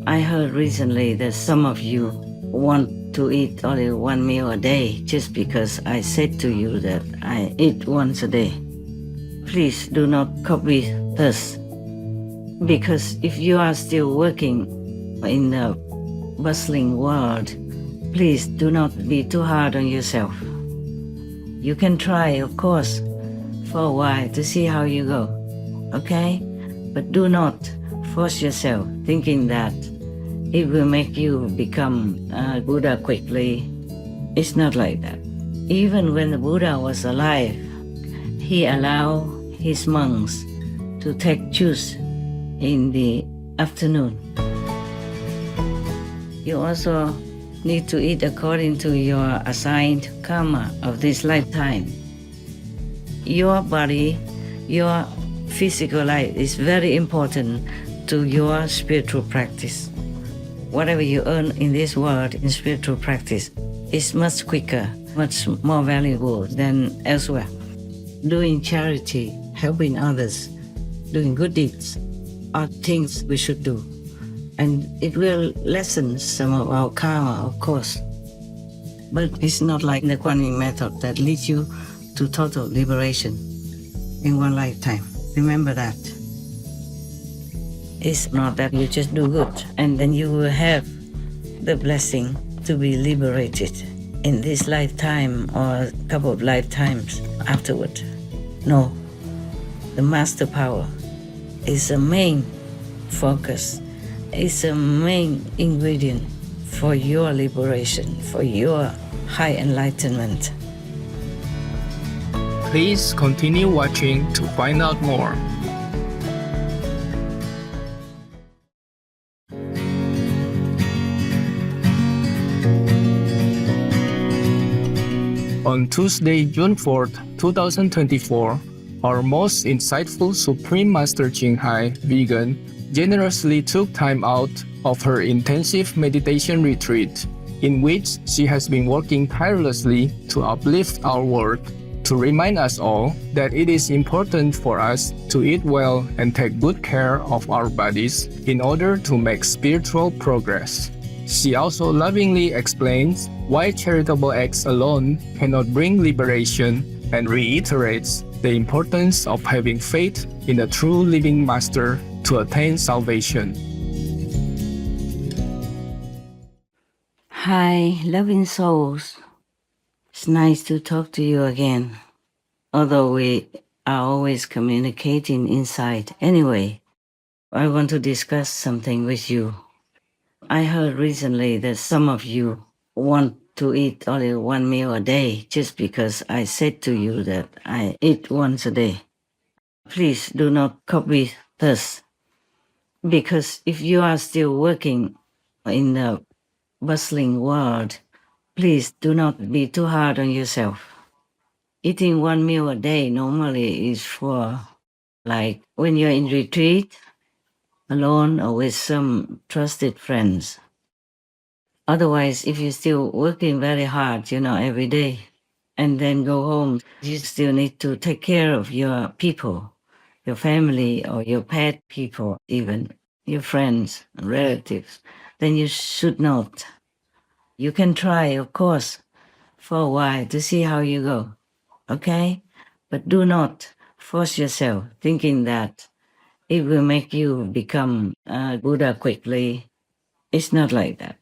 I heard recently that some of you want to eat only one meal a day just because I said to you that I eat once a day. Please do not copy this, because if you are still working in the bustling world, please do not be too hard on yourself. You can try, of course, for a while to see how you go, okay? But do not force yourself thinking that it will make you become a Buddha quickly. It's not like that. Even when the Buddha was alive, he allowed his monks to take juice in the afternoon. You also need to eat according to your assigned karma of this lifetime. Your body, your physical life is very important to your spiritual practice. Whatever you earn in this world in spiritual practice is much quicker, much more valuable than elsewhere. Doing charity, helping others, doing good deeds are things we should do. And it will lessen some of our karma, of course. But it's not like the Kuan Yin method that leads you to total liberation in one lifetime. Remember that. It's not that you just do good and then you will have the blessing to be liberated in this lifetime or a couple of lifetimes afterward. No, the master power is the main focus, is the main ingredient for your liberation, for your high enlightenment. Please continue watching to find out more. On Tuesday, June 4th, 2024, our most insightful Supreme Master Ching Hai, vegan, generously took time out of her intensive meditation retreat, in which she has been working tirelessly to uplift our world, to remind us all that it is important for us to eat well and take good care of our bodies in order to make spiritual progress. She also lovingly explains why charitable acts alone cannot bring liberation and reiterates the importance of having faith in a true living master to attain salvation. Hi, loving souls. It's nice to talk to you again. Although we are always communicating inside anyway, I want to discuss something with you. I heard recently that some of you want to eat only one meal a day just because I said to you that I eat once a day. Please do not copy this, because if you are still working in the bustling world, please do not be too hard on yourself. Eating one meal a day normally is for, like, when you're in retreat, alone or with some trusted friends. Otherwise, if you're still working very hard, every day, and then go home, you still need to take care of your people, your family or your pet people, even your friends, relatives, then you should not. You can try, of course, for a while to see how you go, okay? But do not force yourself thinking that it will make you become a Buddha quickly. It's not like that,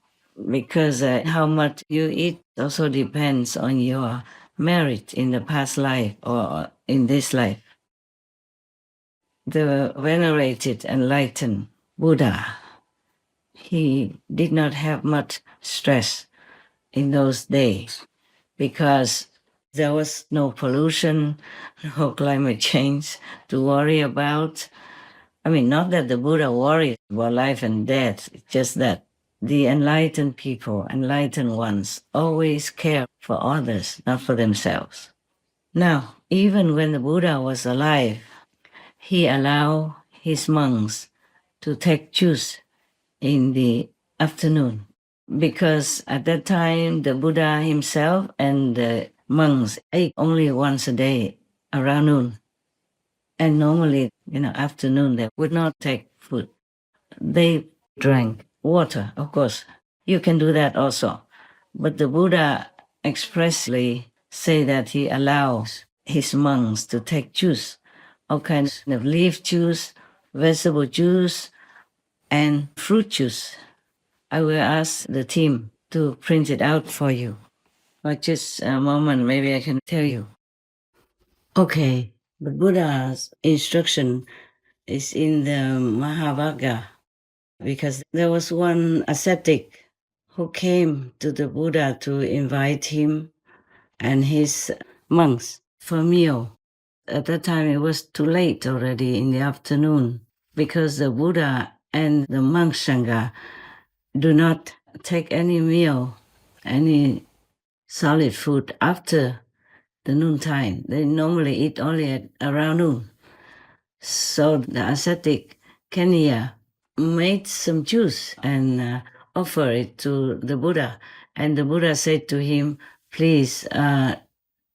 because how much you eat also depends on your merit in the past life or in this life. The venerated enlightened Buddha, he did not have much stress in those days because there was no pollution, no climate change to worry about. I mean, not that the Buddha worried about life and death, it's just that the enlightened people, enlightened ones, always care for others, not for themselves. Now, even when the Buddha was alive, he allowed his monks to take juice in the afternoon, because at that time the Buddha himself and the monks ate only once a day around noon. And normally, afternoon they would not take food. They drank water, of course. You can do that also. But the Buddha expressly say that he allows his monks to take juice, all kinds of leaf juice, vegetable juice, and fruit juice. I will ask the team to print it out for you. But just a moment, maybe I can tell you. Okay, the Buddha's instruction is in the Mahavagga because there was one ascetic who came to the Buddha to invite him and his monks for a meal. At that time, it was too late already in the afternoon because the Buddha and the monk Sangha do not take any meal, any solid food after the noontime. They normally eat only at around noon. So the ascetic Kenya made some juice and offer it to the Buddha. And the Buddha said to him, please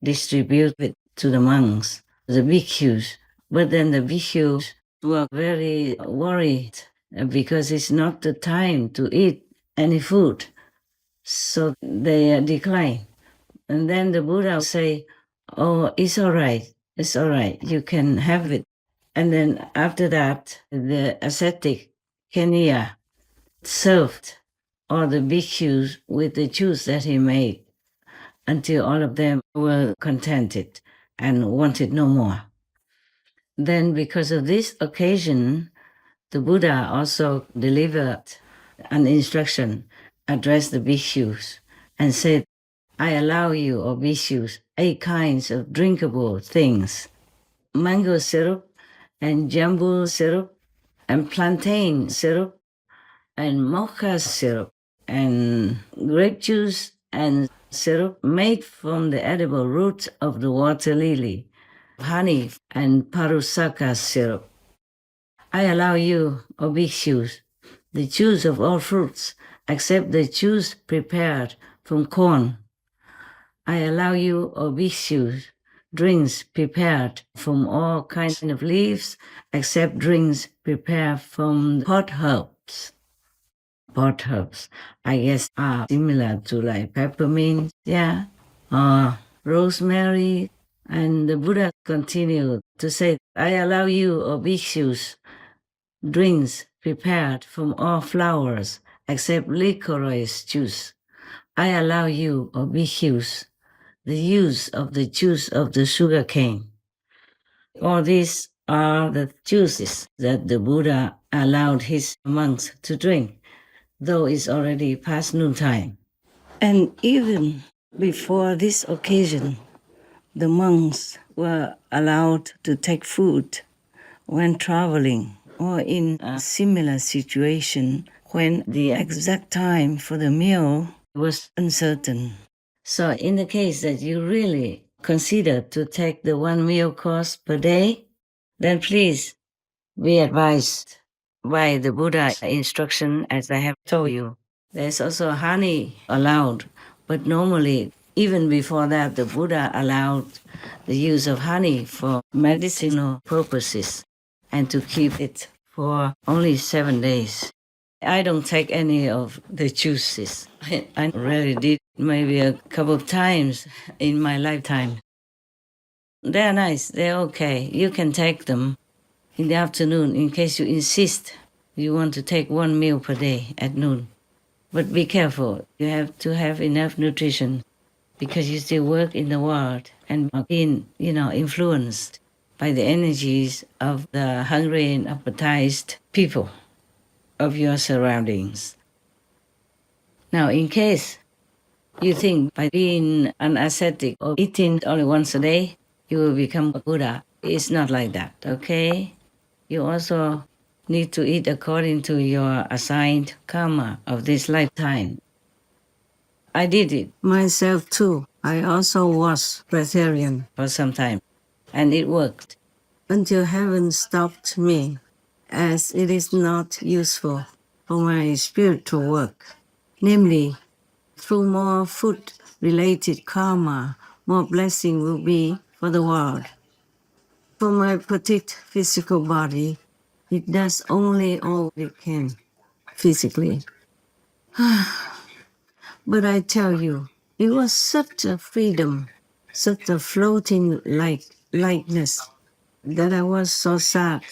distribute it to the monks, the bhikkhus. But then the bhikkhus were very worried because it's not the time to eat any food. So they declined. And then the Buddha say, oh, it's all right. It's all right. You can have it. And then after that, the ascetic Kenya served all the bhikkhus with the juice that he made until all of them were contented and wanted no more. Then because of this occasion, the Buddha also delivered an instruction, addressed the bhikkhus, and said, I allow you, O bhikkhus, 8 kinds of drinkable things: mango syrup, and jambu syrup, and plantain syrup, and mocha syrup, and grape juice, and syrup made from the edible roots of the water lily, honey, and parusaka syrup. I allow you, O bhikkhus, the juice of all fruits, except the juice prepared from corn. I allow you, O bhikkhus, drinks prepared from all kinds of leaves, except drinks prepared from pot herbs. Pot herbs, I guess, are similar to like peppermint, yeah, or rosemary. And the Buddha continued to say, I allow you, O bhikkhus, drinks prepared from all flowers, except licorice juice. I allow you, O bhikkhus, the use of the juice of the sugar cane. All these are the juices that the Buddha allowed his monks to drink, though it's already past noontime. And even before this occasion, the monks were allowed to take food when traveling or in a similar situation when the exact time for the meal was uncertain. So in the case that you really consider to take the 1 meal course per day, then please be advised by the Buddha instruction as I have told you. There's also honey allowed, but normally, even before that, the Buddha allowed the use of honey for medicinal purposes and to keep it for only 7 days. I don't take any of the juices. I really did maybe a couple of times in my lifetime. They're nice, they're okay. You can take them in the afternoon in case you insist you want to take 1 meal per day at noon. But be careful, you have to have enough nutrition because you still work in the world and are being, influenced by the energies of the hungry and appetized people of your surroundings. Now, in case you think by being an ascetic or eating only once a day, you will become a Buddha, it's not like that, okay? You also need to eat according to your assigned karma of this lifetime. I did it myself too. I also was vegetarian for some time, and it worked until heaven stopped me, as it is not useful for my spiritual work. Namely, through more food-related karma, more blessing will be for the world. For my petite physical body, it does only all it can physically. But I tell you, it was such a freedom, such a floating lightness that I was so sad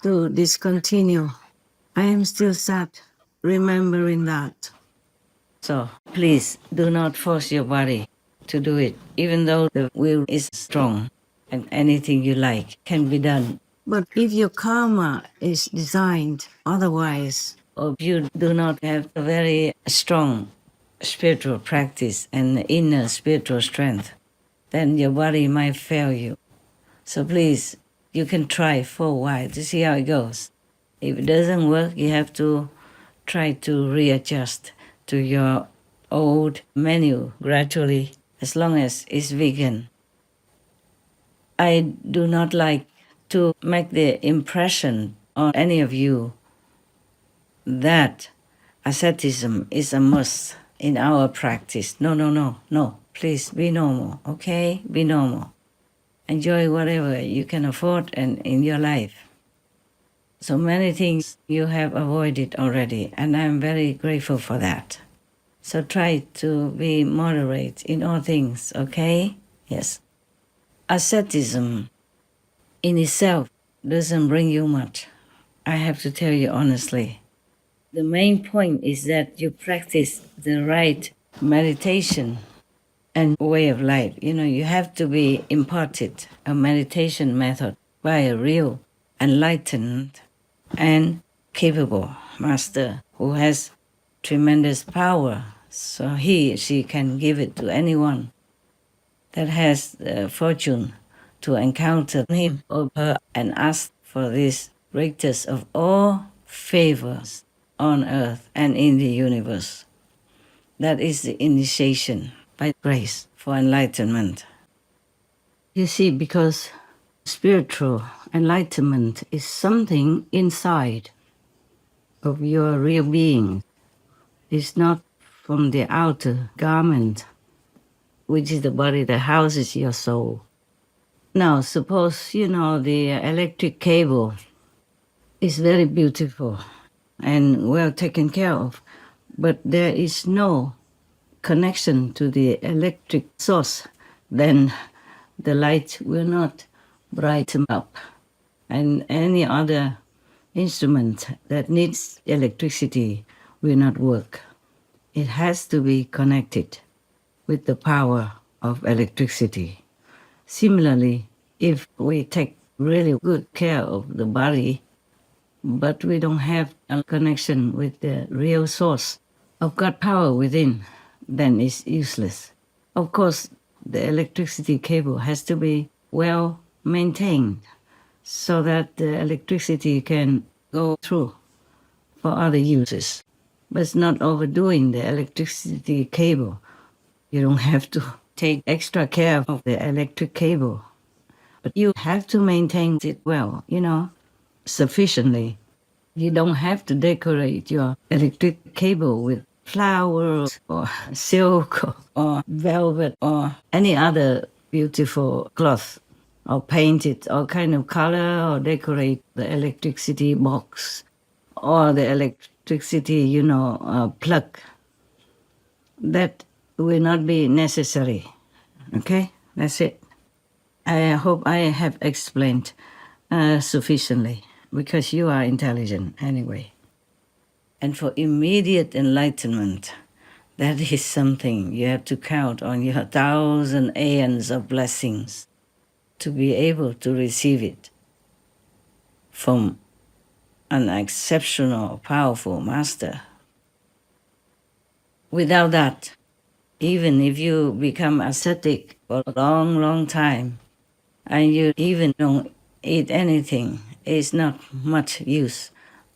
to discontinue. I am still sad remembering that. So please do not force your body to do it, even though the will is strong and anything you like can be done. But if your karma is designed otherwise, or you do not have a very strong spiritual practice and inner spiritual strength, then your body might fail you. So please, you can try for a while to see how it goes. If it doesn't work, you have to try to readjust to your old menu gradually, as long as it's vegan. I do not like to make the impression on any of you that asceticism is a must in our practice. No, no, no, no. Please be normal, okay? Be normal. Enjoy whatever you can afford and in your life. So many things you have avoided already, and I'm very grateful for that. So try to be moderate in all things, okay? Yes. Asceticism in itself doesn't bring you much. I have to tell you honestly. The main point is that you practice the right meditation and way of life. You know, you have to be imparted a meditation method by a real enlightened and capable master who has tremendous power. So she can give it to anyone that has the fortune to encounter him or her and ask for this greatest of all favors on earth and in the universe. That is the initiation by grace for enlightenment. You see, because spiritual enlightenment is something inside of your real being. It's not from the outer garment, which is the body that houses your soul. Now, suppose, the electric cable is very beautiful and well taken care of, but there is no connection to the electric source, then the light will not brighten up. And any other instrument that needs electricity will not work. It has to be connected with the power of electricity. Similarly, if we take really good care of the body, but we don't have a connection with the real source of God power within, then it's useless. Of course, the electricity cable has to be well maintained so that the electricity can go through for other uses. But it's not overdoing the electricity cable. You don't have to take extra care of the electric cable, but you have to maintain it well, sufficiently. You don't have to decorate your electric cable with flowers or silk or velvet or any other beautiful cloth, or paint it all kind of color, or decorate the electricity box or the electricity, plug. That will not be necessary. Okay, that's it. I hope I have explained sufficiently, because you are intelligent anyway. And for immediate enlightenment, that is something you have to count on your 1,000 aeons of blessings to be able to receive it from an exceptional, powerful master. Without that, even if you become ascetic for a long, long time, and you even don't eat anything, it's not much use.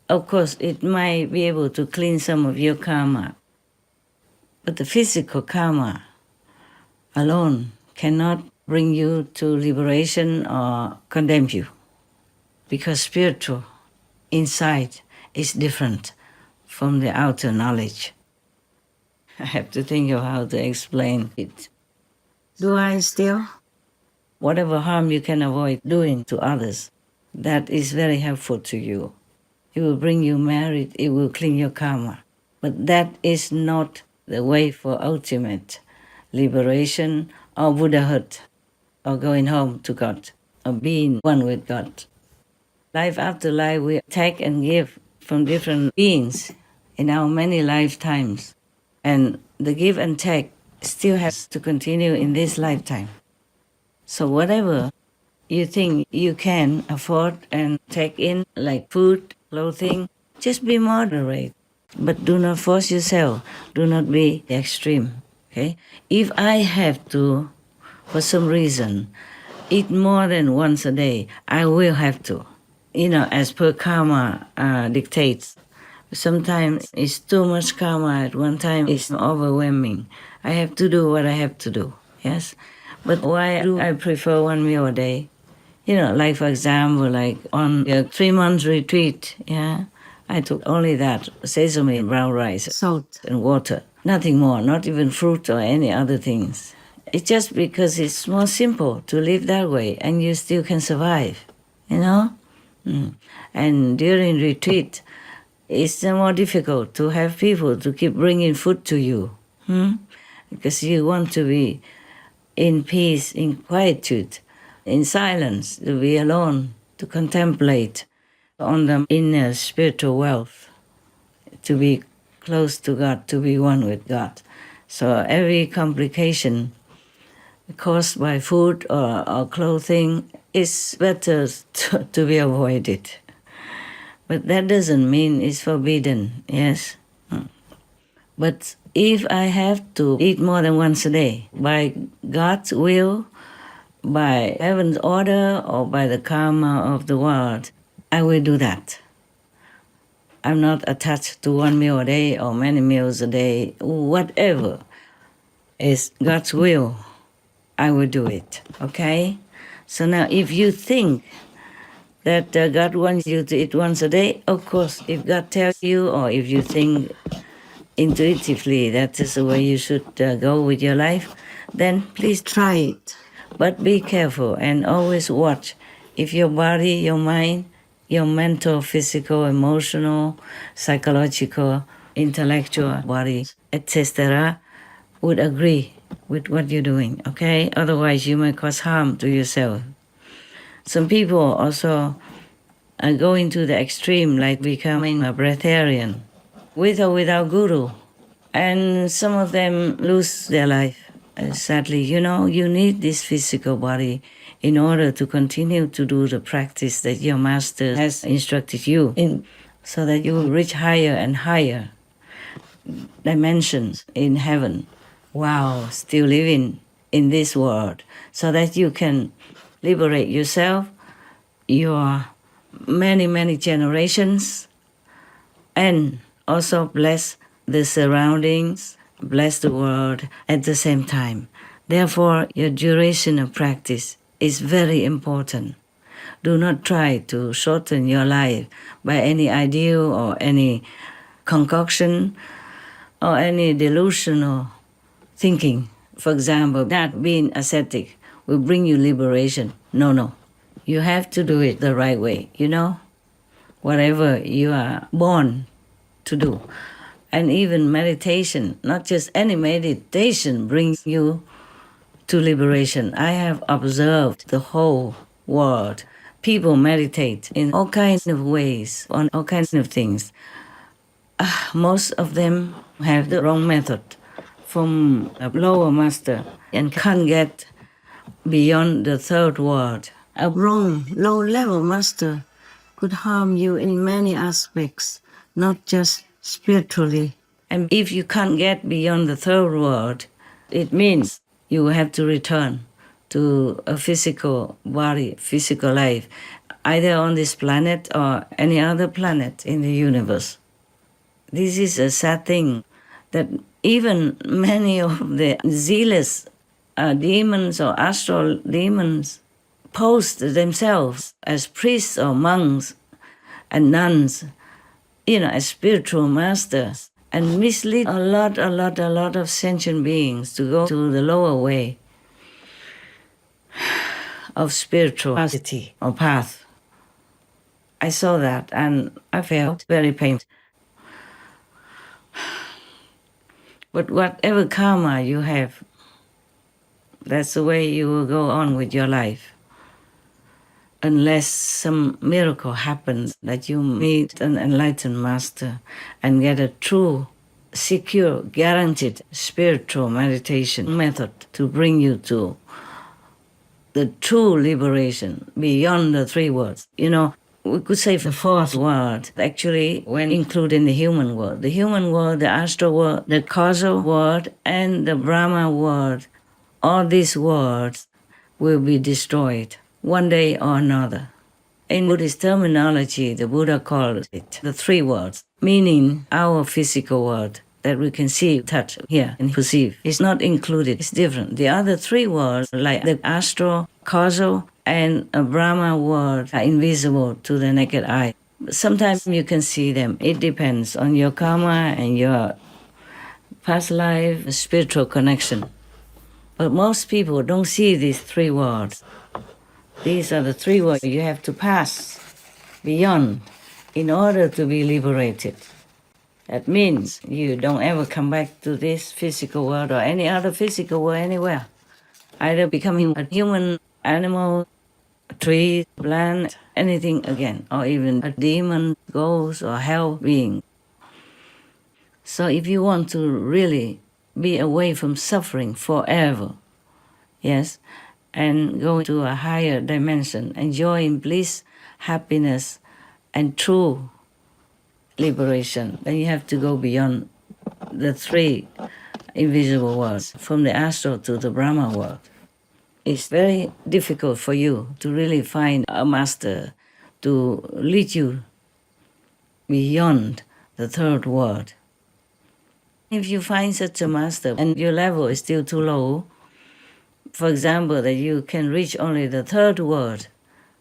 Of course, it might be able to clean some of your karma, but the physical karma alone cannot bring you to liberation or condemn you, because spiritual inside is different from the outer knowledge. I have to think of how to explain it. Do I still? Whatever harm you can avoid doing to others, that is very helpful to you. It will bring you merit, it will clean your karma. But that is not the way for ultimate liberation or Buddhahood or going home to God or being one with God. Life after life, we take and give from different beings in our many lifetimes. And the give and take still has to continue in this lifetime. So whatever you think you can afford and take in, like food, clothing, just be moderate. But do not force yourself. Do not be extreme. Okay? If I have to, for some reason, eat more than once a day, I will have to. As per karma dictates. Sometimes it's too much karma at one time, it's overwhelming. I have to do what I have to do, yes? But why do I prefer one meal a day? Like for example, like on a 3 month retreat, yeah, I took only that sesame, brown rice, salt, and water. Nothing more, not even fruit or any other things. It's just because it's more simple to live that way and you still can survive, you know? And during retreat, it's more difficult to have people to keep bringing food to you, because you want to be in peace, in quietude, in silence, to be alone, to contemplate on the inner spiritual wealth, to be close to God, to be one with God. So every complication caused by food or clothing is better to be avoided. But that doesn't mean it's forbidden, yes. But if I have to eat more than once a day, by God's will, by heaven's order, or by the karma of the world, I will do that. I'm not attached to one meal a day or many meals a day. Whatever is God's will, I will do it, okay? So now if you think that God wants you to eat once a day, of course, if God tells you, or if you think intuitively that is the way you should go with your life, then please try it. But be careful and always watch if your body, your mind, your mental, physical, emotional, psychological, intellectual body, etc., would agree with what you're doing, okay? Otherwise, you may cause harm to yourself. Some people also going to the extreme, like becoming a breatharian, with or without guru. And some of them lose their life. Sadly, you need this physical body in order to continue to do the practice that your master has instructed you in, so that you will reach higher and higher dimensions in heaven while still living in this world, so that you can liberate yourself, your many, many generations, and also bless the surroundings, bless the world at the same time. Therefore, your duration of practice is very important. Do not try to shorten your life by any ideal or any concoction or any delusional thinking. For example, that being ascetic will bring you liberation. No. You have to do it the right way, whatever you are born to do. And even meditation, not just any meditation, brings you to liberation. I have observed the whole world. People meditate in all kinds of ways, on all kinds of things. Most of them have the wrong method from a lower master and can't get beyond the third world. A wrong, low-level master could harm you in many aspects, not just spiritually. And if you can't get beyond the third world, it means you have to return to a physical body, physical life, either on this planet or any other planet in the universe. This is a sad thing that even many of the zealous demons or astral demons post themselves as priests or monks and nuns, as spiritual masters, and mislead a lot of sentient beings to go to the lower way of spirituality or path. I saw that and I felt very painful. But whatever karma you have, that's the way you will go on with your life. Unless some miracle happens that you meet an enlightened master and get a true, secure, guaranteed spiritual meditation method to bring you to the true liberation beyond the three worlds. We could say the fourth world, actually, when including the human world. The human world, the astral world, the causal world, and the Brahma world, all these worlds will be destroyed one day or another. In Buddhist terminology, the Buddha called it the three worlds, meaning our physical world that we can see, touch, hear, and perceive is not included. It's different. The other three worlds, like the astral, causal, and a Brahma world, are invisible to the naked eye. Sometimes you can see them. It depends on your karma and your past life, spiritual connection. But most people don't see these three worlds. These are the three worlds you have to pass beyond in order to be liberated. That means you don't ever come back to this physical world or any other physical world anywhere. Either becoming a human, animal, a tree, plant, anything again, or even a demon, ghost, or hell being. So if you want to really be away from suffering forever, yes, and go to a higher dimension, enjoying bliss, happiness, and true liberation, then you have to go beyond the three invisible worlds, from the astral to the Brahma world. It's very difficult for you to really find a master to lead you beyond the third world. If you find such a master and your level is still too low, for example, that you can reach only the third world,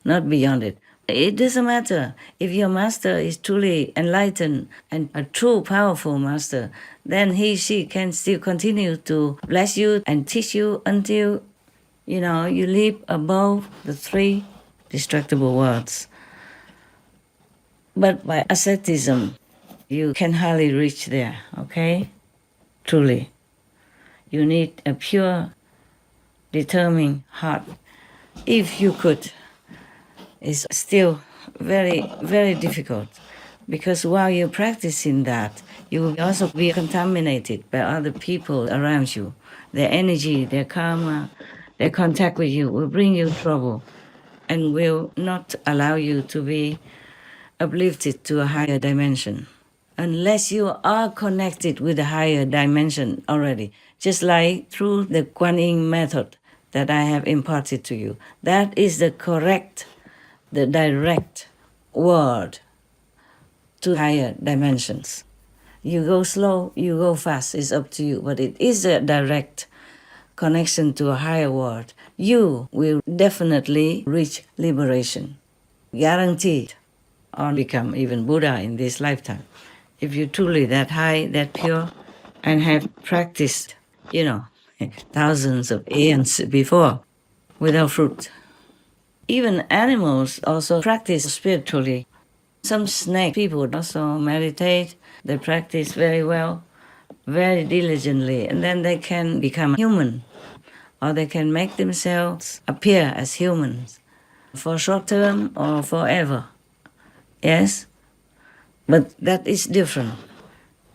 not beyond it, it doesn't matter. If your master is truly enlightened and a true powerful master, then he, she can still continue to bless you and teach you until, you live above the three destructible worlds. But by asceticism, you can hardly reach there, okay? Truly. You need a pure, determined heart. If you could, it's still very, very difficult, because while you're practicing that, you will also be contaminated by other people around you. Their energy, their karma, their contact with you will bring you trouble and will not allow you to be uplifted to a higher dimension unless you are connected with a higher dimension already, just like through the Kuan Yin method that I have imparted to you. That is the correct, the direct word to higher dimensions. You go slow, you go fast, it's up to you, but it is a direct connection to a higher world. You will definitely reach liberation, guaranteed, or become even Buddha in this lifetime. If you're truly that high, that pure, and have practiced, thousands of aeons before without fruit. Even animals also practice spiritually. Some snake people also meditate, they practice very well, very diligently, and then they can become human, or they can make themselves appear as humans for short term or forever. Yes? But that is different.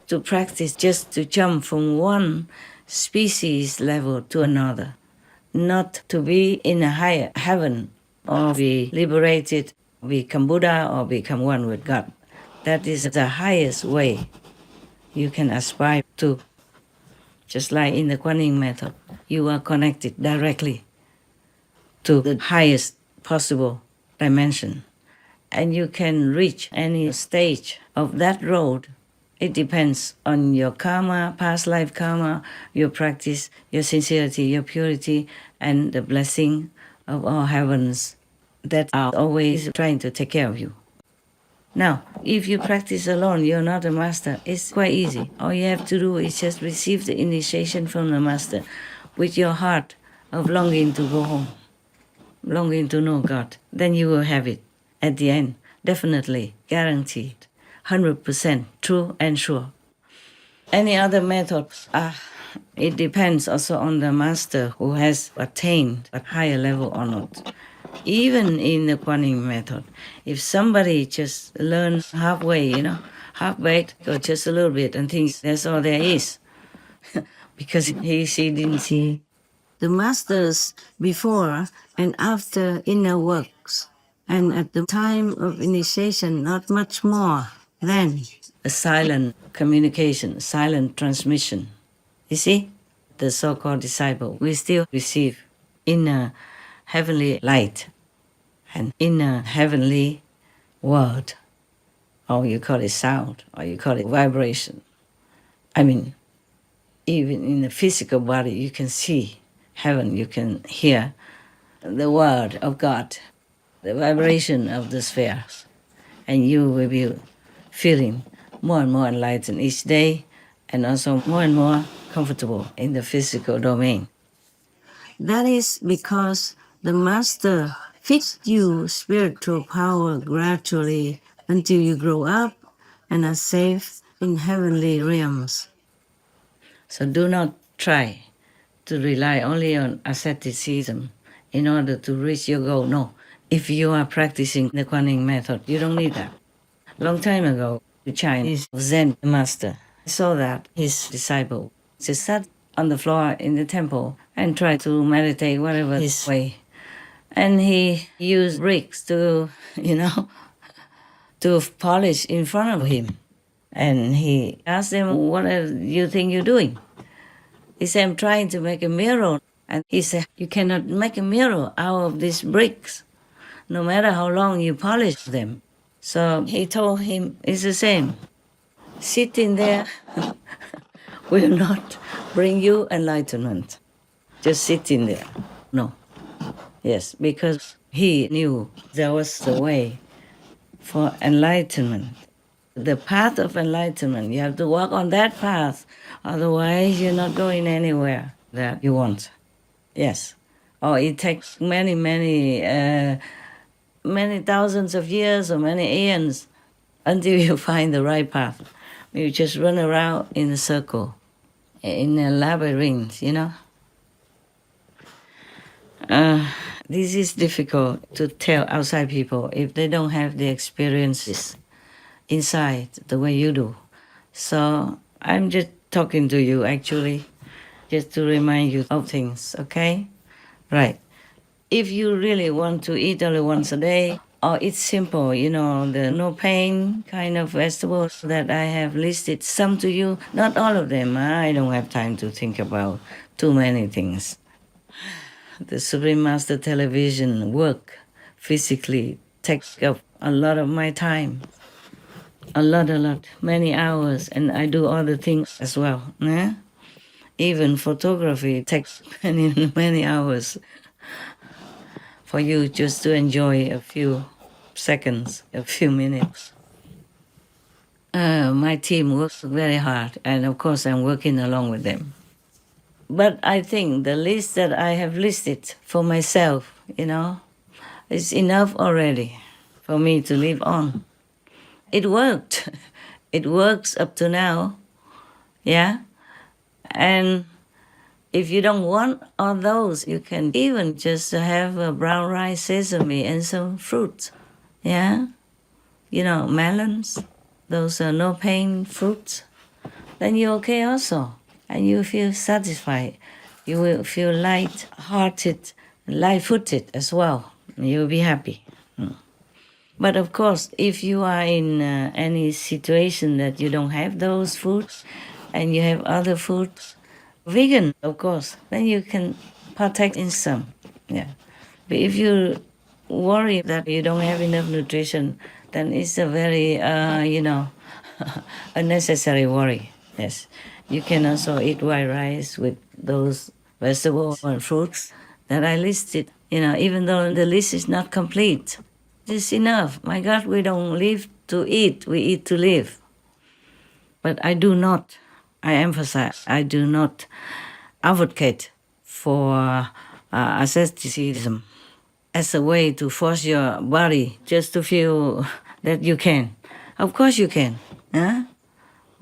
To practice just to jump from one species level to another, not to be in a higher heaven or be liberated, become Buddha or become one with God. That is the highest way you can aspire to. Just like in the Kuan Yin method, you are connected directly to the highest possible dimension. And you can reach any stage of that road. It depends on your karma, past life karma, your practice, your sincerity, your purity, and the blessing of all heavens that are always trying to take care of you. Now, if you practice alone, you're not a master, it's quite easy. All you have to do is just receive the initiation from the master with your heart of longing to go home, longing to know God. Then you will have it at the end, definitely, guaranteed, 100% true and sure. Any other method, it depends also on the master who has attained a higher level or not. Even in the Kuan method, if somebody just learns halfway, half-baked or just a little bit and thinks that's all there is, because she didn't see the masters before and after inner works, and at the time of initiation, not much more than a silent communication, silent transmission. You see, the so-called disciple will still receive inner heavenly light and inner heavenly word, or you call it sound, or you call it vibration. I mean, even in the physical body, you can see heaven, you can hear the word of God, the vibration of the spheres, and you will be feeling more and more enlightened each day, and also more and more comfortable in the physical domain. That is because the Master feeds you spiritual power gradually until you grow up and are safe in heavenly realms. So do not try to rely only on asceticism in order to reach your goal. No. If you are practicing the Kuan Yin method, you don't need that. Long time ago, the Chinese Zen master saw that his disciple just sat on the floor in the temple and tried to meditate whatever his way. And he used bricks to, to polish in front of him. And he asked them, what do you think you're doing? He said, I'm trying to make a mirror. And he said, you cannot make a mirror out of these bricks, no matter how long you polish them. So he told him, it's the same. Sitting there will not bring you enlightenment. Just sitting there. No. Yes, because he knew there was the way for enlightenment. The path of enlightenment, you have to walk on that path. Otherwise, you're not going anywhere that you want. Yes. Or it takes many thousands of years or many eons until you find the right path. You just run around in a circle, in a labyrinth, This is difficult to tell outside people if they don't have the experiences inside the way you do. So I'm just talking to you actually, just to remind you of things, okay? Right. If you really want to eat only once a day, or it's simple, the no pain kind of vegetables that I have listed some to you, not all of them. I don't have time to think about too many things. The Supreme Master television work physically takes up a lot of my time. A lot, many hours, and I do other things as well. Even photography takes many hours for you just to enjoy a few seconds, a few minutes. My team works very hard, and of course I'm working along with them. But I think the list that I have listed for myself, is enough already for me to live on. It worked. It works up to now, yeah? And if you don't want all those, you can even just have a brown rice, sesame, and some fruit, yeah? Melons, those are no pain fruits. Then you're okay also. And you feel satisfied. You will feel light-hearted, light-footed as well. You'll be happy. But of course, if you are in any situation that you don't have those foods and you have other foods, vegan, of course, then you can partake in some. Yeah. But if you worry that you don't have enough nutrition, then it's a very, unnecessary worry. Yes. You can also eat white rice with those vegetables and fruits that I listed, even though the list is not complete. It's enough. My God, we don't live to eat, we eat to live. But I emphasize, I do not advocate for asceticism as a way to force your body just to feel that you can. Of course you can. Huh?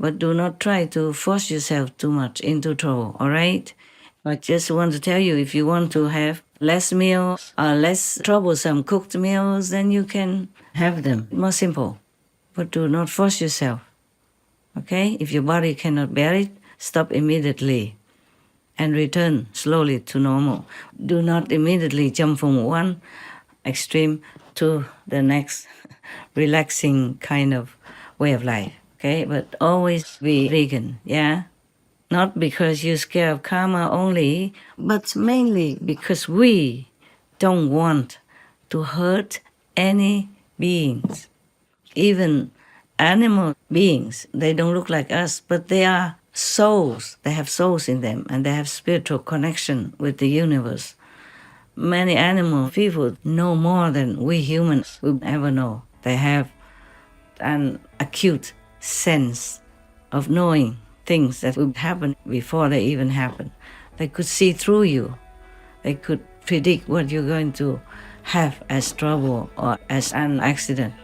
but do not try to force yourself too much into trouble, all right? I just want to tell you, if you want to have less meals or less troublesome cooked meals, then you can have them. More simple. But do not force yourself, okay? If your body cannot bear it, stop immediately and return slowly to normal. Do not immediately jump from one extreme to the next relaxing kind of way of life, okay? But always be vegan, yeah? Not because you're scared of karma only, but mainly because we don't want to hurt any beings. Even animal beings, they don't look like us, but they are souls. They have souls in them and they have spiritual connection with the universe. Many animal people know more than we humans will ever know. They have an acute sense of knowing things that will happen before they even happen. They could see through you. They could predict what you're going to have as trouble or as an accident.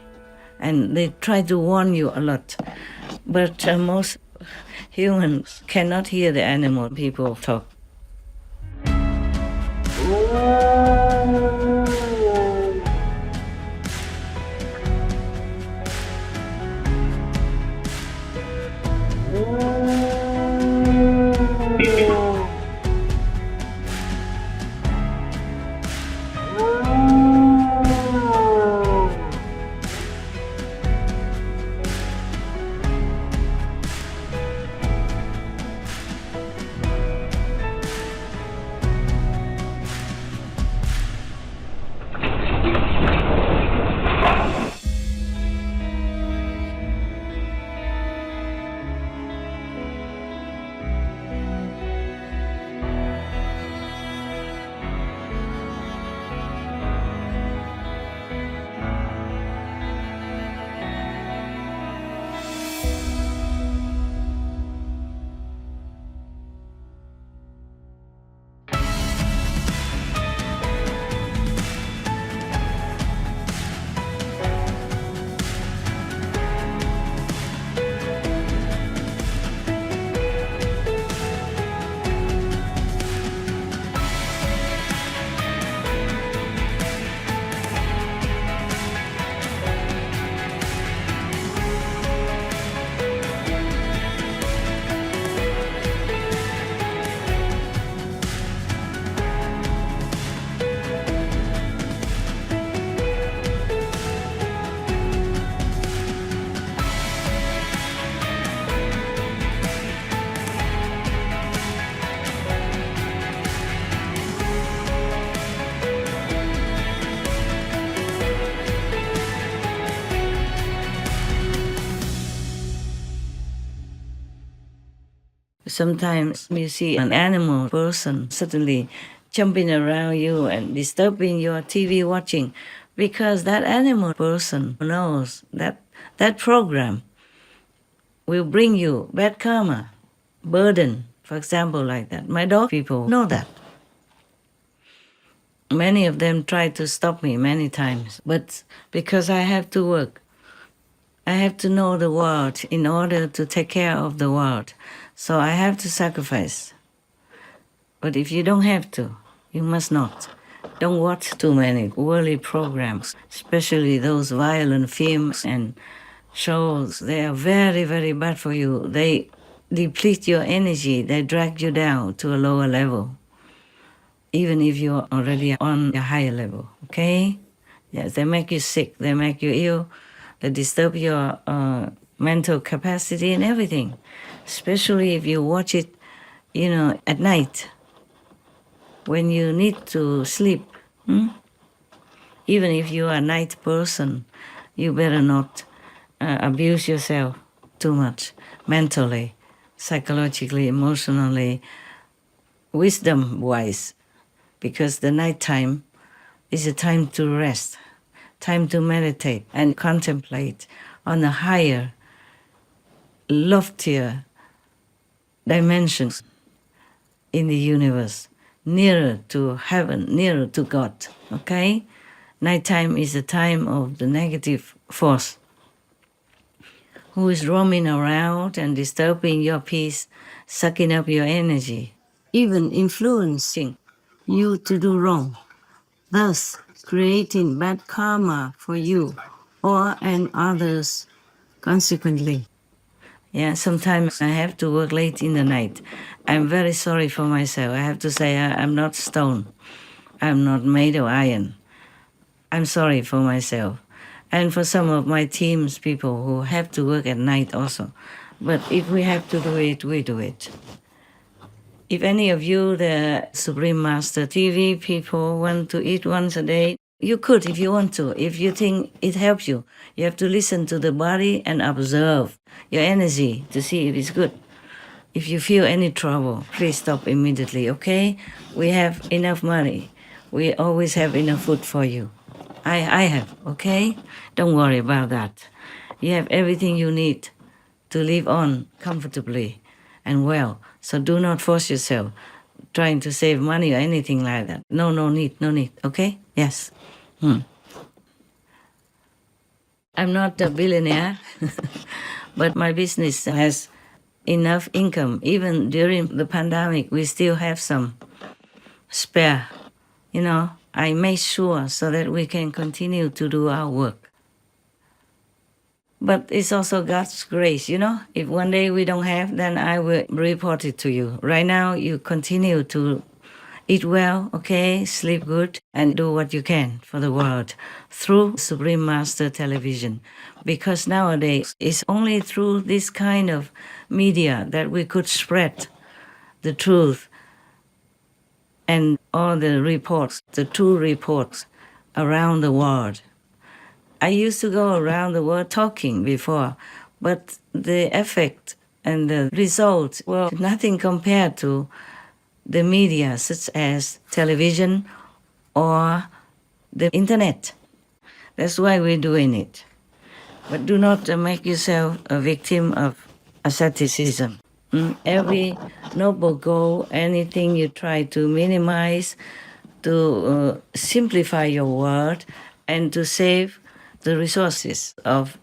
And they try to warn you a lot. But most humans cannot hear the animal people talk. Sometimes you see an animal person suddenly jumping around you and disturbing your TV watching because that animal person knows that that program will bring you bad karma, burden, for example, like that. My dog people know that. Many of them tried to stop me many times, but because I have to work, I have to know the world in order to take care of the world. So I have to sacrifice. But if you don't have to, you must not. Don't watch too many worldly programs, especially those violent films and shows. They are very, very bad for you. They deplete your energy. They drag you down to a lower level, even if you're already on a higher level, okay? Yes, they make you sick. They make you ill. They disturb your mental capacity and everything, especially if you watch it, at night when you need to sleep. Even if you are a night person, you better not abuse yourself too much mentally, psychologically, emotionally, wisdom-wise, because the nighttime is a time to rest, time to meditate and contemplate on a higher, loftier dimensions in the universe, nearer to heaven, nearer to God, okay? Nighttime is a time of the negative force who is roaming around and disturbing your peace, sucking up your energy, even influencing you to do wrong, thus creating bad karma for you or and others consequently. Yeah, sometimes I have to work late in the night. I'm very sorry for myself. I have to say I'm not stone. I'm not made of iron. I'm sorry for myself. And for some of my team's people who have to work at night also. But if we have to do it, we do it. If any of you, the Supreme Master TV people, want to eat once a day, you could if you want to. If you think it helps you, you have to listen to the body and observe your energy to see if it's good. If you feel any trouble, please stop immediately, okay? We have enough money. We always have enough food for you. I have, okay? Don't worry about that. You have everything you need to live on comfortably and well. So do not force yourself trying to save money or anything like that. No need, okay? Yes. I'm not a billionaire, but my business has enough income. Even during the pandemic, we still have some spare. I make sure so that we can continue to do our work. But it's also God's grace, If one day we don't have, then I will report it to you. Right now, you continue to eat well, okay, sleep good, and do what you can for the world through Supreme Master Television. Because nowadays, it's only through this kind of media that we could spread the truth and all the reports, the true reports around the world. I used to go around the world talking before, but the effect and the results were nothing compared to the media such as television or the internet. That's why we're doing it. But do not make yourself a victim of asceticism. Every noble goal, anything you try to minimize, to simplify your world, and to save the resources of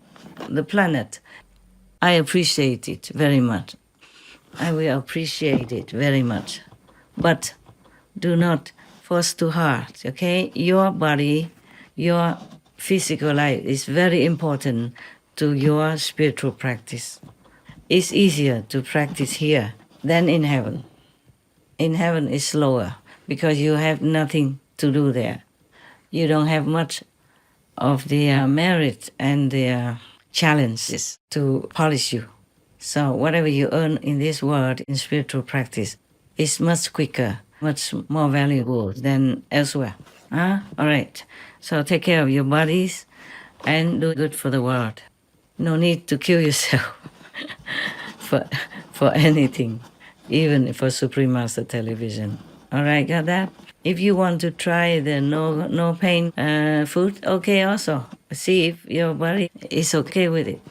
the planet. I appreciate it very much. I will appreciate it very much. But do not force too hard, okay? Your body, your physical life is very important to your spiritual practice. It's easier to practice here than in heaven. In heaven, it's slower because you have nothing to do there. You don't have much of the merit and the challenges to polish you. So whatever you earn in this world in spiritual practice is much quicker, much more valuable than elsewhere. All right. So take care of your bodies and do good for the world. No need to kill yourself for anything, even for Supreme Master Television. All right, got that? If you want to try the no pain food, okay also. See if your body is okay with it.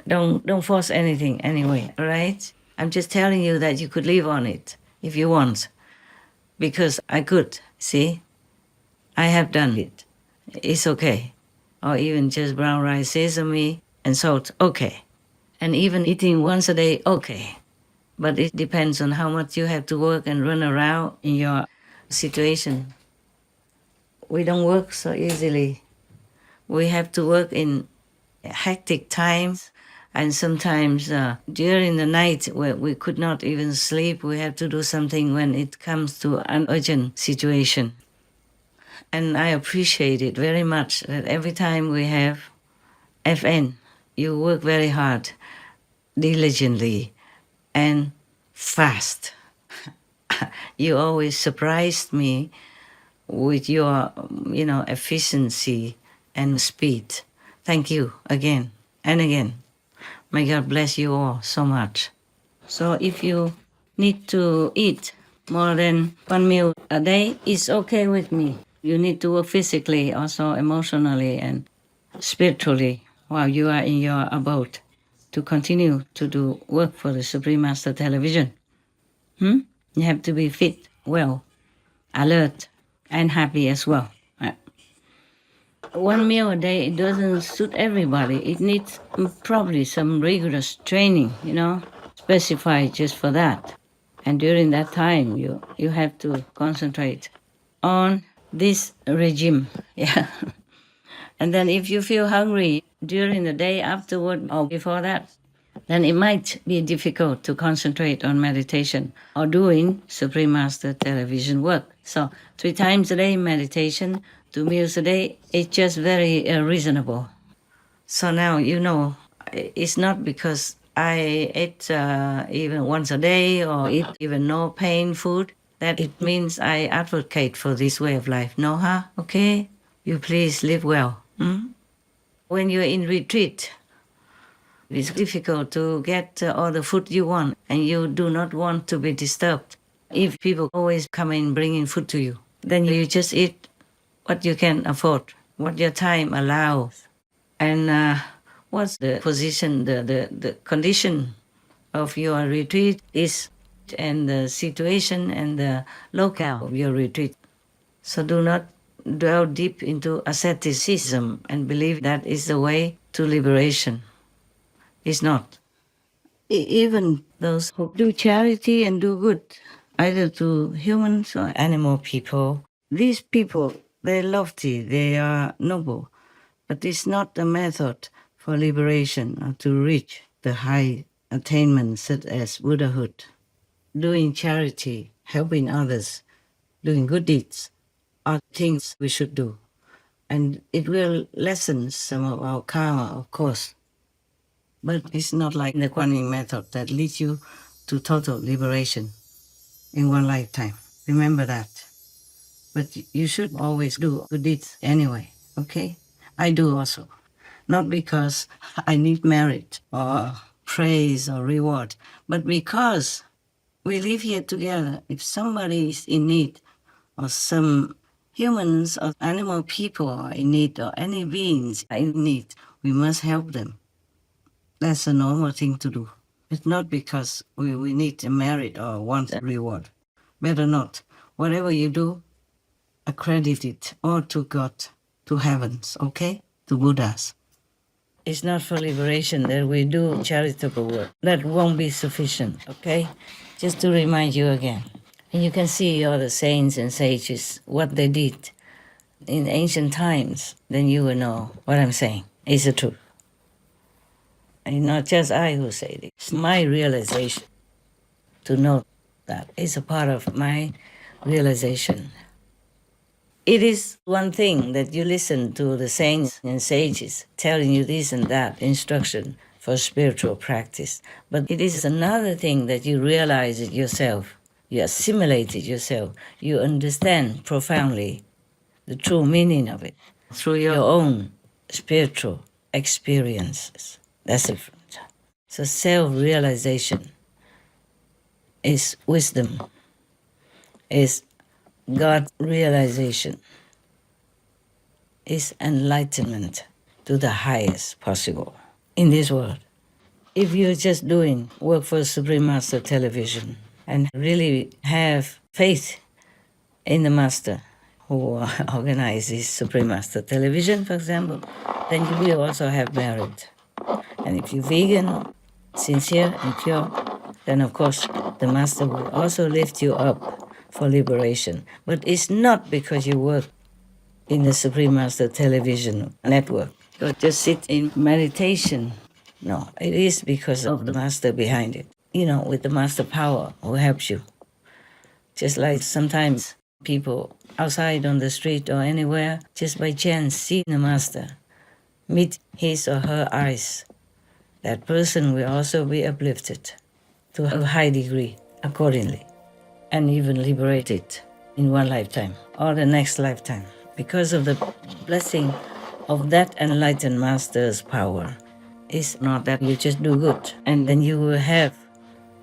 Don't force anything anyway, all right? I'm just telling you that you could live on it if you want. Because I could, see? I have done it. It's okay. Or even just brown rice, sesame, and salt, okay. And even eating once a day, okay. But it depends on how much you have to work and run around in your situation. We don't work so easily. We have to work in hectic times, and sometimes during the night where we could not even sleep, we have to do something when it comes to an urgent situation. And I appreciate it very much that every time we have FN, you work very hard, diligently, and fast. You always surprised me with your, efficiency and speed. Thank you again and again. May God bless you all so much. So if you need to eat more than one meal a day, it's okay with me. You need to work physically, also emotionally and spiritually while you are in your abode to continue to do work for the Supreme Master Television. You have to be fit, well, alert, and happy as well. one meal a day, it doesn't suit everybody. It needs probably some rigorous training, specified just for that. And during that time, you have to concentrate on this regime. Yeah. And then if you feel hungry during the day afterward or before that, then it might be difficult to concentrate on meditation or doing Supreme Master television work. So 3 times a day meditation, 2 meals a day, it's just very reasonable. So now it's not because I ate even once a day or eat even no pain food that it means I advocate for this way of life. No, huh? Okay? You please live well. When you're in retreat, it's difficult to get all the food you want, and you do not want to be disturbed. If people always come in bringing food to you, then you just eat what you can afford, what your time allows. And what's the position, the condition of your retreat is, and the situation and the locale of your retreat. So do not dwell deep into asceticism and believe that is the way to liberation. It's not. Even those who do charity and do good, either to humans or animal people, these people, they're lofty, they are noble, but it's not the method for liberation or to reach the high attainments such as Buddhahood. Doing charity, helping others, doing good deeds are things we should do. And it will lessen some of our karma, of course. But it's not like the Kuan Yin method that leads you to total liberation in one lifetime. Remember that. But you should always do good deeds anyway, okay? I do also. Not because I need merit or praise or reward, but because we live here together. If somebody is in need, or some humans or animal people are in need, or any beings are in need, we must help them. That's a normal thing to do. It's not because we need a merit or want a reward. Better not. Whatever you do, accredit it all to God, to heavens, okay? To Buddhas. It's not for liberation that we do charitable work. That won't be sufficient, okay? Just to remind you again. And you can see all the saints and sages, what they did in ancient times, then you will know what I'm saying is the truth. And not just I who say it. It's my realization to know that. It's a part of my realization. It is one thing that you listen to the saints and sages telling you this and that instruction for spiritual practice. But it is another thing that you realize it yourself. You assimilate it yourself. You understand profoundly the true meaning of it through your own spiritual experiences. That's different. So self-realization is wisdom, is God realization, is enlightenment to the highest possible in this world. If you're just doing work for Supreme Master Television and really have faith in the Master who organizes Supreme Master Television, for example, then you will also have merit. And if you're vegan, sincere and pure, then of course the Master will also lift you up for liberation. But it's not because you work in the Supreme Master Television network or just sit in meditation. No, it is because of the Master behind it. With the Master power who helps you. Just like sometimes people outside on the street or anywhere, just by chance see the Master, meet his or her eyes. That person will also be uplifted to a high degree accordingly, and even liberated in one lifetime or the next lifetime because of the blessing of that enlightened Master's power. It's not that you just do good and then you will have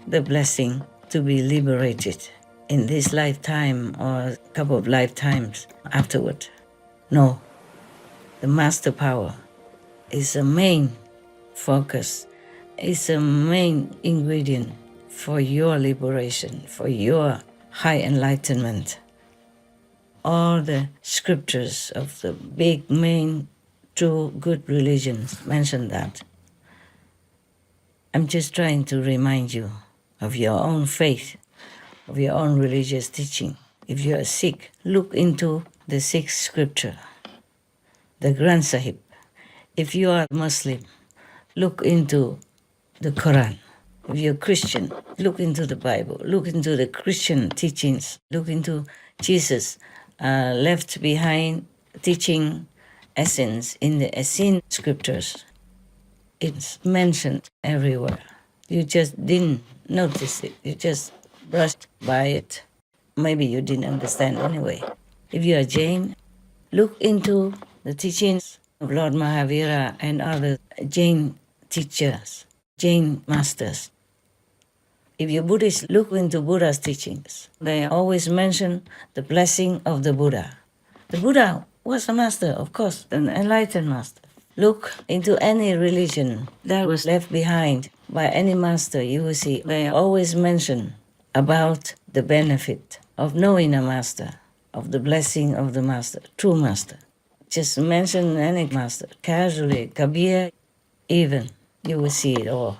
the blessing to be liberated in this lifetime or a couple of lifetimes afterward. No, the Master power is the main focus, is a main ingredient for your liberation, for your high enlightenment. all the scriptures of the big, main, true, good religions mention that. I'm just trying to remind you of your own faith, of your own religious teaching. If you are Sikh, look into the Sikh scripture, the Granth Sahib. If you are Muslim, look into the Quran. If you're Christian, look into the Bible, look into the Christian teachings, look into Jesus left behind teaching essence in the Essene scriptures. It's mentioned everywhere. You just didn't notice it. You just brushed by it. Maybe you didn't understand anyway. If you are Jain, look into the teachings of Lord Mahavira and other Jain teachers, Jain masters. If you're Buddhist, look into Buddha's teachings. They always mention the blessing of the Buddha. The Buddha was a master, of course, an enlightened master. Look into any religion that was left behind by any master, you will see they always mention about the benefit of knowing a master, of the blessing of the master, true master. Just mention any master, casually, Kabir, even, you will see it all.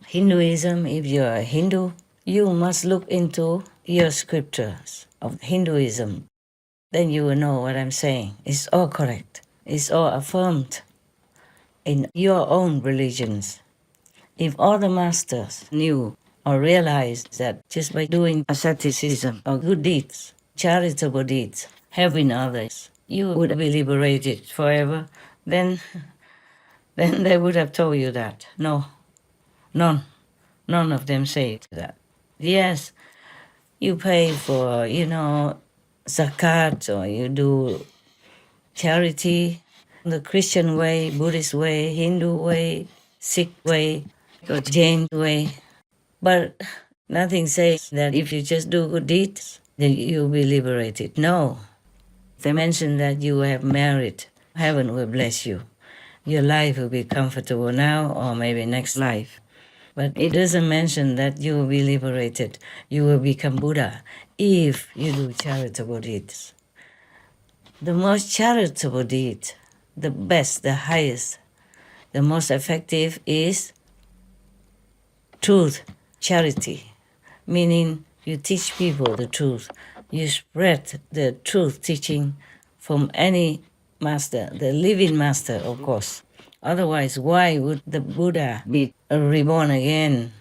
Hinduism, if you're a Hindu, you must look into your scriptures of Hinduism. Then you will know what I'm saying. It's all correct. It's all affirmed in your own religions. If all the masters knew or realized that just by doing asceticism or good deeds, charitable deeds, helping others, you would be liberated forever, then they would have told you that. No, none of them say that. Yes, you pay for, zakat, or you do charity the Christian way, Buddhist way, Hindu way, Sikh way, or Jain way. But nothing says that if you just do good deeds, then you'll be liberated. No. They mention that you have merit. Heaven will bless you. Your life will be comfortable now or maybe next life. But it doesn't mention that you will be liberated. You will become Buddha if you do charitable deeds. The most charitable deed, the best, the highest, the most effective is truth, charity, meaning you teach people the truth. You spread the truth teaching from any master, the living master, of course. Otherwise, why would the Buddha be reborn again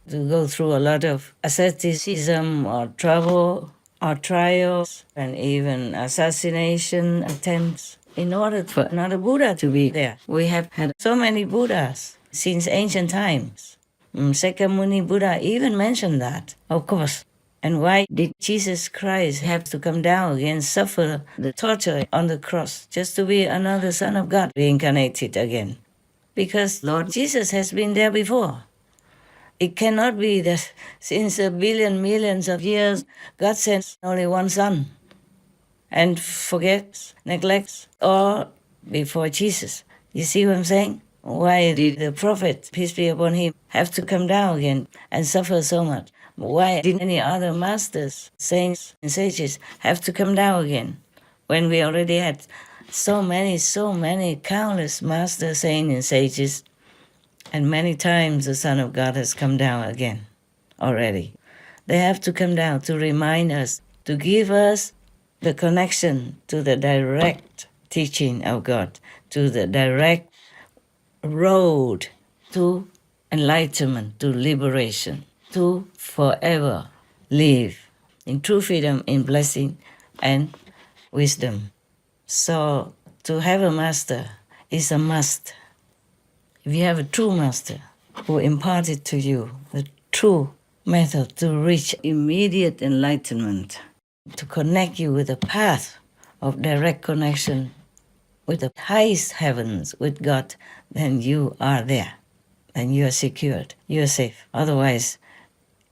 to go through a lot of asceticism or trouble or trials and even assassination attempts in order for another Buddha to be there? We have had so many Buddhas since ancient times. Sakyamuni Buddha even mentioned that, of course. And why did Jesus Christ have to come down again, suffer the torture on the cross, just to be another Son of God reincarnated again? Because Lord Jesus has been there before. It cannot be that since a billion, millions of years, God sends only one Son and forgets, neglects all before Jesus. You see what I'm saying? Why did the prophet, peace be upon him, have to come down again and suffer so much? Why did any other masters, saints, and sages have to come down again when we already had so many countless masters, saints, and sages, and many times the Son of God has come down again already? They have to come down to remind us, to give us the connection to the direct teaching of God, to the direct road to enlightenment, to liberation, to forever live in true freedom, in blessing and wisdom. So to have a master is a must. If you have a true master who imparted to you the true method to reach immediate enlightenment, to connect you with the path of direct connection with the highest heavens, with God, then you are there. Then you are secured. You are safe. Otherwise,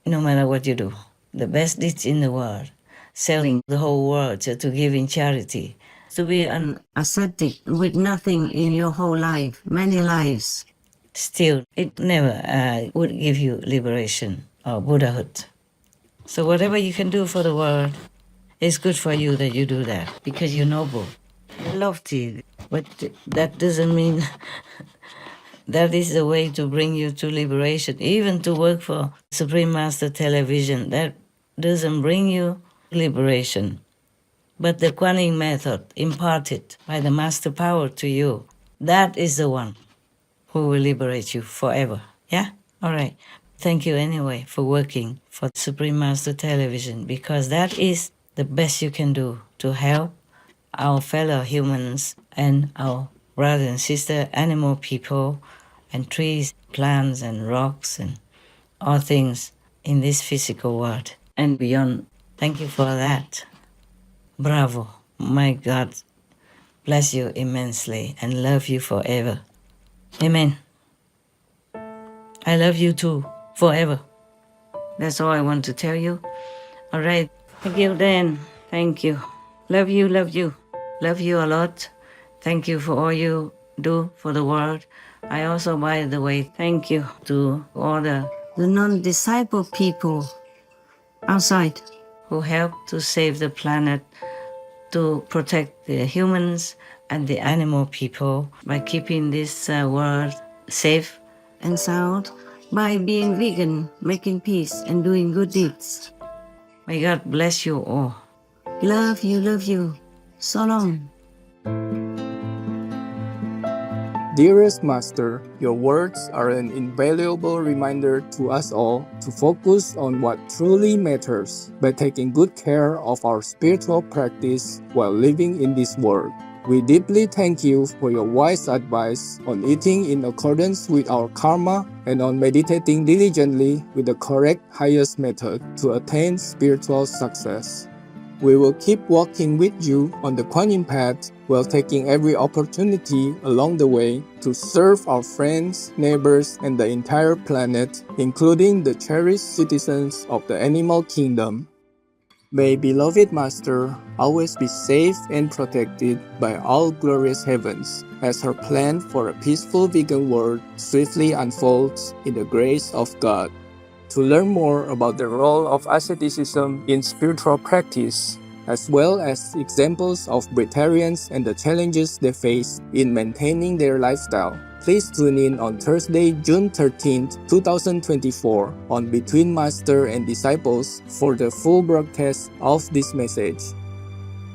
no matter what you do, the best deeds in the world, selling the whole world to give in charity, to be an ascetic with nothing in your whole life, many lives, still, it never would give you liberation or Buddhahood. So whatever you can do for the world, It's good for you that you do that because you're noble. Lofty, but that doesn't mean that is the way to bring you to liberation. Even to work for Supreme Master Television, that doesn't bring you liberation. But the Kuan Yin method imparted by the Master Power to you, that is the one who will liberate you forever. Yeah? All right. Thank you anyway for working for Supreme Master Television because that is the best you can do to help our fellow humans and our brother and sister animal people and trees, plants and rocks and all things in this physical world and beyond. Thank you for that. Bravo. My God bless you immensely and love you forever. Amen. I love you too, forever. That's all I want to tell you. All right. Thank you, Dan. Thank you. Love you, love you. Love you a lot. Thank you for all you do for the world. I also, by the way, thank you to all the non-disciple people outside who help to save the planet, to protect the humans and the animal people by keeping this world safe and sound, by being vegan, making peace, and doing good deeds. May God bless you all. Love you, love you. So long. Dearest Master, your words are an invaluable reminder to us all to focus on what truly matters by taking good care of our spiritual practice while living in this world. We deeply thank you for your wise advice on eating in accordance with our karma and on meditating diligently with the correct highest method to attain spiritual success. We will keep walking with you on the Kuan Yin path while taking every opportunity along the way to serve our friends, neighbors, and the entire planet, including the cherished citizens of the animal kingdom. May beloved Master always be safe and protected by all glorious heavens as her plan for a peaceful vegan world swiftly unfolds in the grace of God. To learn more about the role of asceticism in spiritual practice, as well as examples of Breatharians and the challenges they face in maintaining their lifestyle, please tune in on Thursday, June 13, 2024 on Between Master and Disciples for the full broadcast of this message.